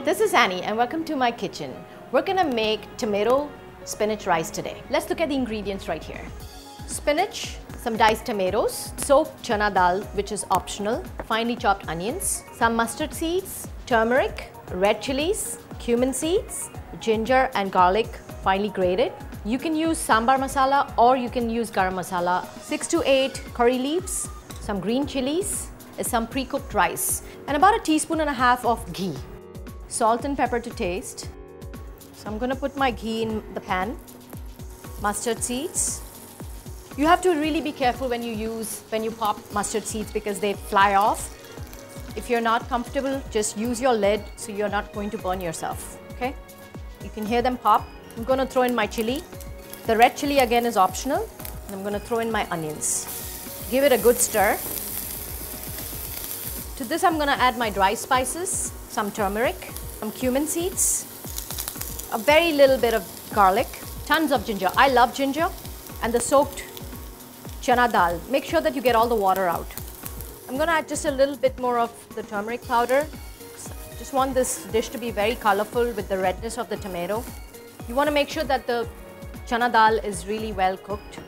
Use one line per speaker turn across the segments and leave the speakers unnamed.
this is Annie and welcome to my kitchen. We're gonna make tomato spinach rice today. Let's look at the ingredients right here. Spinach, some diced tomatoes, soaked chana dal, which is optional, finely chopped onions, some mustard seeds, turmeric, red chilies, cumin seeds, ginger and garlic finely grated. You can use sambar masala or you can use garam masala. 6 to 8 curry leaves, some green chilies, some pre-cooked rice, and about 1.5 teaspoons of ghee. Salt and pepper to taste. So I'm going to put my ghee in the pan. Mustard seeds. You have to really be careful when you pop mustard seeds because they fly off. If you're not comfortable, just use your lid so you're not going to burn yourself. Okay? You can hear them pop. I'm going to throw in my chili. The red chili again is optional. And I'm going to throw in my onions. Give it a good stir. To this I'm going to add my dry spices, some turmeric, some cumin seeds, a very little bit of garlic, tons of ginger. I love ginger, and the soaked chana dal. Make sure that you get all the water out. I'm going to add just a little bit more of the turmeric powder. Just want this dish to be very colorful with the redness of the tomato. You want to make sure that the chana dal is really well cooked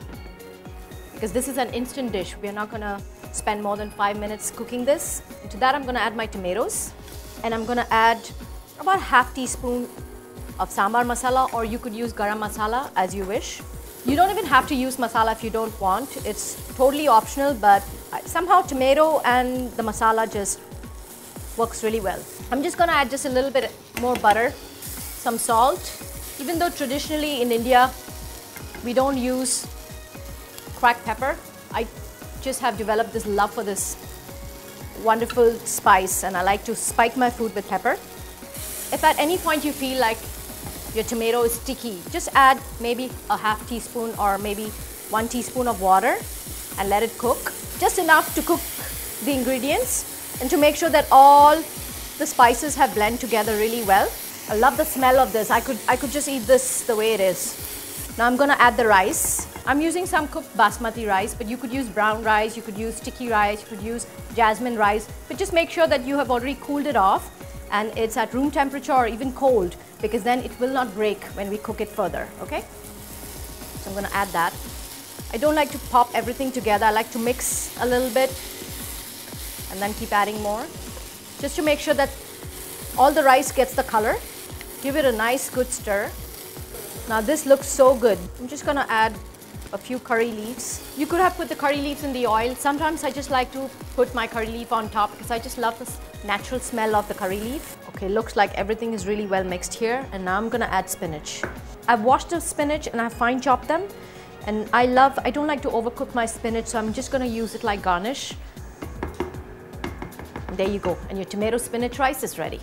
because this is an instant dish. We're not going to spend more than 5 minutes cooking this. And to that I'm going to add my tomatoes, and I'm going to add about 1/2 teaspoon of sambar masala, or you could use garam masala as you wish. You don't even have to use masala if you don't want. It's totally optional, but somehow tomato and the masala just works really well. I'm just going to add just a little bit more butter, some salt. Even though traditionally in India we don't use cracked pepper, I just have developed this love for this wonderful spice, and I like to spike my food with pepper. If at any point you feel like your tomato is sticky, just add maybe 1/2 teaspoon or maybe 1 teaspoon of water and let it cook. Just enough to cook the ingredients and to make sure that all the spices have blended together really well. I love the smell of this. I could just eat this the way it is. Now I'm going to add the rice. I'm using some cooked basmati rice, but you could use brown rice, you could use sticky rice, you could use jasmine rice, but just make sure that you have already cooled it off and it's at room temperature or even cold, because then it will not break when we cook it further, okay? So I'm going to add that. I don't like to pop everything together. I like to mix a little bit and then keep adding more, just to make sure that all the rice gets the color. Give it a nice good stir. Now this looks so good. I'm just going to add a few curry leaves. You could have put the curry leaves in the oil. Sometimes I just like to put my curry leaf on top because I just love this natural smell of the curry leaf. Okay, looks like everything is really well mixed here, and now I'm gonna add spinach. I've washed the spinach and I've fine chopped them, and I don't like to overcook my spinach, so I'm just gonna use it like garnish. And there you go, and your tomato spinach rice is ready.